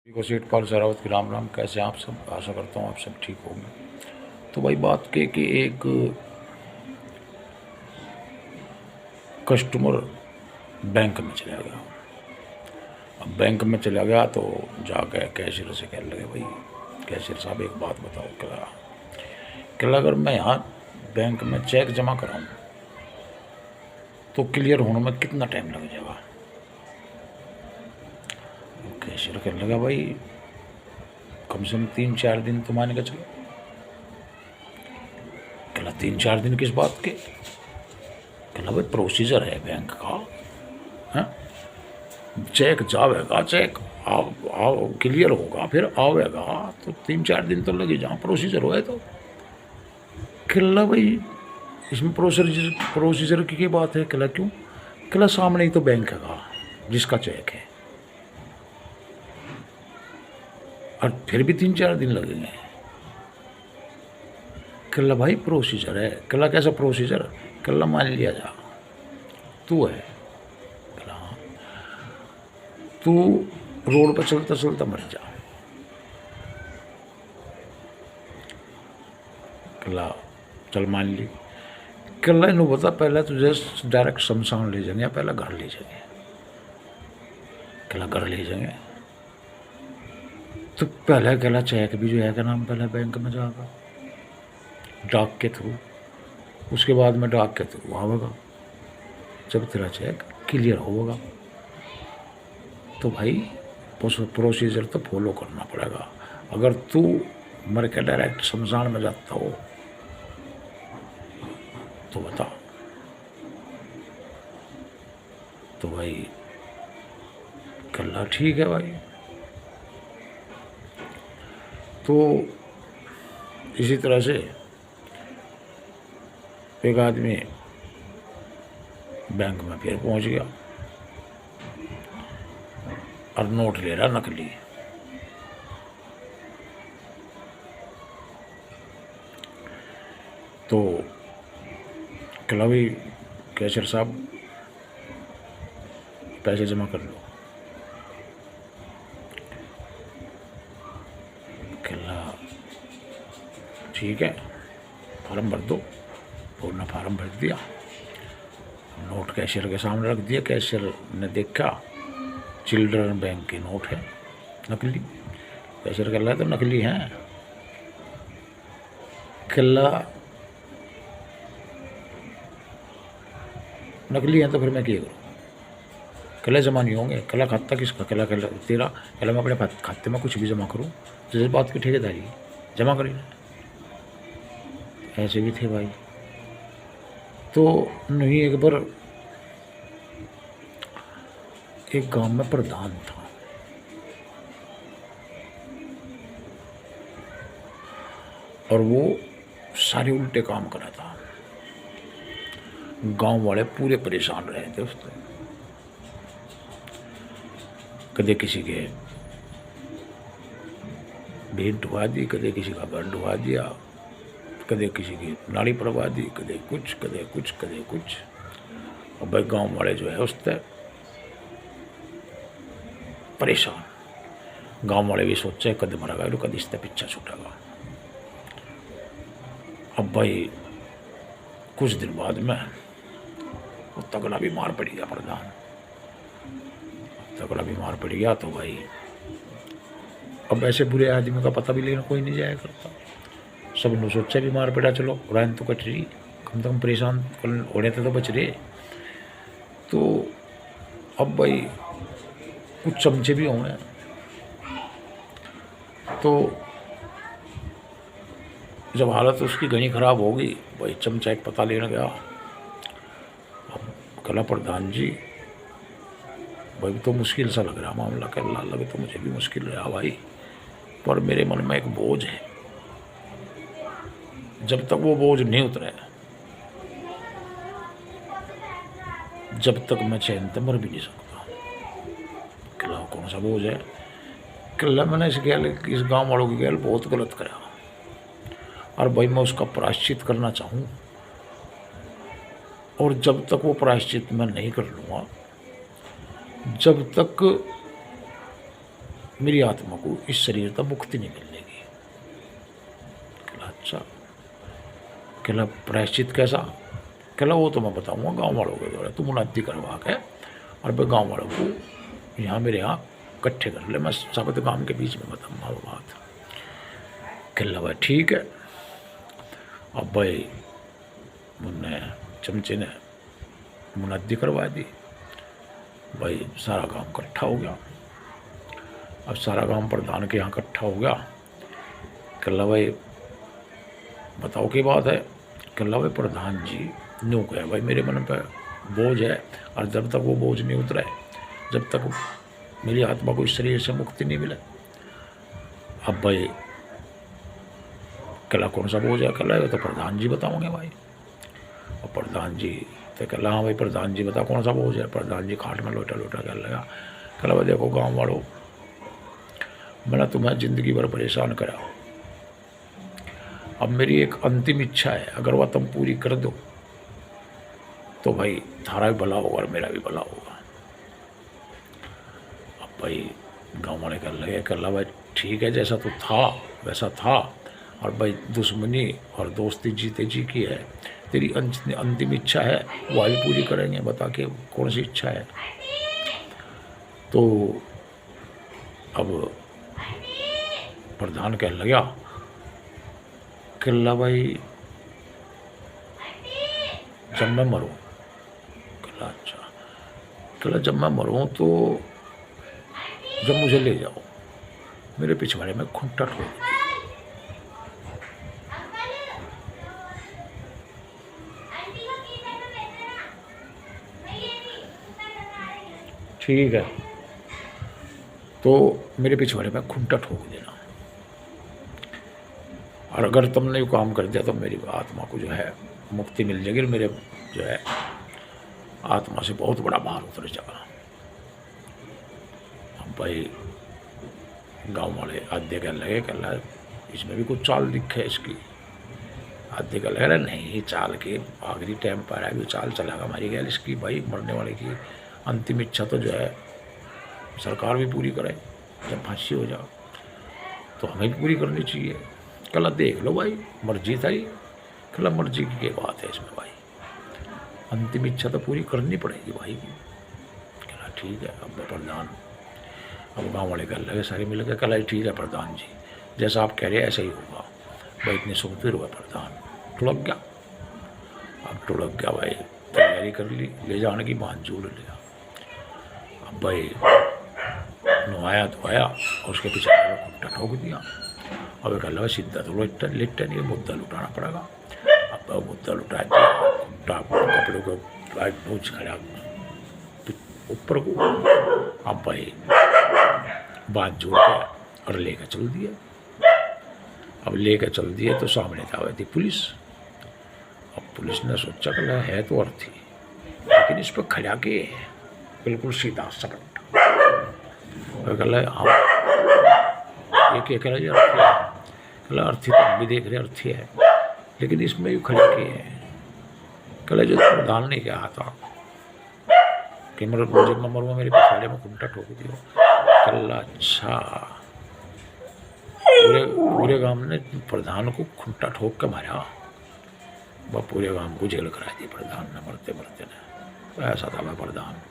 को सेठपाल सरावत की राम राम। कैसे आप सब? आशा करता हूँ आप सब ठीक होंगे। तो भाई बात के कि एक कस्टमर बैंक में चला गया। अब बैंक में चला गया तो जाकर कैशियर से कहने लगे, भाई कैशियर साहब एक बात बताओ, क्या अगर मैं यहाँ बैंक में चेक जमा कराऊँ तो क्लियर होने में कितना टाइम लग जाएगा? कैशियर कहने लगा, भाई कम से कम 3-4 दिन तो मान के चलो। कहला 3-4 दिन किस बात के? कहला भाई प्रोसीजर है बैंक का, है? चेक जावेगा, चेक क्लियर होगा, फिर आवेगा तो 3-4 दिन तो लगे, जहाँ प्रोसीजर हुआ है तो। कहला भाई इसमें प्रोसीजर की बात है? कहला क्यों? कहला सामने ही तो बैंक है जिसका चेक है, और फिर भी 3-4 दिन लगेंगे। कहला भाई प्रोसीजर है। कहला कैसा प्रोसीजर? कहला मान लिया जा तू है, कहला हाँ, तू रोड पर चलता चलता मर जा। कहला चल मान ली। कहला इन्हों बता पहले तुझे डायरेक्ट शमशान ले जाएंगे या पहले घर ले जाएंगे? कहला घर ले जाएंगे। तो पहले कहला चेक भी जो है का नाम पहले बैंक में जाएगा डाक के थ्रू, उसके बाद में डाक के थ्रू आवेगा जब तेरा चेक क्लियर होगा। तो भाई प्रोसीजर तो फॉलो करना पड़ेगा। अगर तू मर के डायरेक्ट शमशान में जाता हो तो बता। तो भाई कहला ठीक है भाई। तो इसी तरह से एक आदमी बैंक में फिर पहुंच गया और नोट ले रहा नकली। तो कहला भाई कैशियर साहब पैसे जमा कर लो। कहला ठीक है, फार्म भर दो। पूर्ण फार्म भर दिया, नोट कैशियर के सामने रख दिया। कैशियर ने देखा चिल्ड्रन बैंक की नोट है नकली। कैशियर कहला तो नकली है। कहला नकली है तो फिर मैं क्या करूँ? कहला जमा नहीं होंगे। कहला खाता किसका? कहला तेरा। कहला मैं अपने खाते में कुछ भी जमा करूँ? जिस बात की ठेकेदारी जमा करी। ऐसे भी थे भाई। तो नहीं, एक बार एक गांव में प्रधान था। और वो सारे उल्टे काम करा था। गांव वाले पूरे परेशान रहे थे उससे। कदे किसी के भेंट डुबा दी, कदे किसी का घर डुबा दिया, कदे किसी की नाड़ी पड़वा दी, कदे कुछ कदे कुछ कदे कुछ। और भाई गांव वाले जो है उससे परेशान। गांव वाले भी सोचे कदे मरेगा तो कदे इससे पीछा छूटेगा। अब भाई कुछ दिन बाद में वो तगड़ा बीमार पड़ गया प्रधान। तगड़ा बीमार पड़ गया तो भाई अब ऐसे बुरे आदमी का पता भी लेना कोई नहीं जाया करता। सब ने सोचा बीमार पड़ा, चलो रान तो कट रही, कम से कम परेशान होने तो बच रहे। तो अब भाई कुछ चमचे भी होंगे। तो जब हालत उसकी घनी खराब हो गई, भाई चमचा एक पता लेने गया। अब कहला प्रधान जी भाई तो मुश्किल सा लग रहा मामला। कहला लगे तो मुझे भी मुश्किल रहा भाई, पर मेरे मन में एक बोझ है। जब तक वो बोझ नहीं उतरे, जब तक मैं चैन से मर भी नहीं सकता। कहला कौन सा बोझ है? कहला मैंने इस गांव वालों की गैल बहुत गलत करा, और भाई मैं उसका प्रायश्चित करना चाहूँ। और जब तक वो प्रायश्चित मैं नहीं कर लूँगा, जब तक मेरी आत्मा को इस शरीर तक मुक्ति नहीं मिलेगी। कहला अच्छा, कहला प्रायश्चित कैसा? कहला वो तो मैं बताऊँगा गाँव वालों के द्वारा, तुम उन्नति करवा के और मैं गाँव वालों को यहाँ मेरे यहाँ इकट्ठे कर ले, मैं सबके काम के बीच में बताऊँगा वो बात। कहला भाई ठीक है। अब भाई मुन्ने चमचे ने मुनद्दी करवा दी। भाई सारा गांव इकट्ठा हो गया। अब सारा गांव प्रधान के यहाँ इकट्ठा हो गया। कहला भाई बताओ क्या बात है? कहला भाई प्रधान जी न्यू कहे भाई मेरे मन पे बोझ है, और जब तक वो बोझ नहीं उतरे, जब तक मेरी आत्मा को इस शरीर से मुक्ति नहीं मिले। अब भाई कहला कौन सा बोझ है? कहला ये तो प्रधान जी बताओगे भाई। और प्रधान जी तो कहला हाँ भाई प्रधान जी बता कौन सा बोझ है? प्रधान जी खाट में लोटा लोटा कर लगा। कहला भाई देखो गाँव वालों, मैंने तुम्हें ज़िंदगी भर परेशान करा, अब मेरी एक अंतिम इच्छा है, अगर वह तुम पूरी कर दो तो भाई थारा भी भला होगा और मेरा भी भला होगा। अब भाई गाँव वाले कर लगे, कहला भाई ठीक है जैसा तो था वैसा था, और भाई दुश्मनी और दोस्ती जीते जी की है, तेरी अंतिम इच्छा है वो भी पूरी करेंगे, बता के कौन सी इच्छा है? तो अब प्रधान कह लगा, कहला भाई जब मैं मरूँ। कहला अच्छा। कहला जब मैं मरूँ तो जब मुझे ले जाओ मेरे पिछवाड़े में खूंटा ठोक दो। ठीक है, तो मेरे पिछवाड़े में खूंटा ठोक देना, और अगर तुमने ये काम कर दिया तो मेरी आत्मा को जो है मुक्ति मिल जाएगी, मेरे जो है आत्मा से बहुत बड़ा भार उतर जाएगा। अब भाई गांव वाले आधे कहने लगे, कहला इसमें भी कुछ चाल दिखे इसकी। आधे कहने लगे नहीं, चाल के आखिरी टाइम पर है, चाल चलेगा हमारी गैल इसकी, भाई मरने वाले की अंतिम इच्छा तो जो है सरकार भी पूरी करे, जब फांसी हो जाए तो हमें भी पूरी करनी चाहिए। कहला देख लो भाई मर्जी था ही। कहला मर्जी की क्या बात है इसमें भाई, अंतिम इच्छा तो पूरी करनी पड़ेगी भाई की। कहला ठीक है। अब प्रधान, अब गाँव वाले कह लगे सारे मिल गए, कहला ठीक है प्रधान जी जैसा आप कह रहे हैं ऐसा ही होगा। भाई इतने सुखते हुआ प्रधान टुड़क गया। अब टुड़क गया भाई, तैयारी कर ली, ले जाने की बांध जोड़ लिया। अब भाई नहाया धोया और उसके पीछे खूंटा ठोक दिया। अब एक लगा सीधा तो लिट्टा नहीं, मुद्दा लुटाना पड़ेगा। अब मुद्दा लुटा दिया, खूंटा कपड़ों को पहुँच खड़ा ऊपर को। अब भाई बात जोड़ के और लेकर चल दिया। अब लेकर चल दिए तो सामने था वही थी पुलिस। अब पुलिस ने सोचा कि है तो अर्थी, लेकिन इस पर खड़ा के बिल्कुल सीधा सपट। कहला हाँ ये क्या कह रहा अर्थी है? कहला अर्थी तो हम भी देख रहे अर्थी है, लेकिन इसमें भी खड़ा के है। कहला जो प्रधान ने कहा था कि जब मैं मरूंगा मेरे पिछाड़े में खूंटा ठोक दियो। कहला अच्छा, पूरे गांव ने प्रधान को खूंटा ठोक के मारा, वह पूरे गांव को जेल करा दी प्रधान ने, मरते मरते ने। तो ऐसा था वह प्रधान।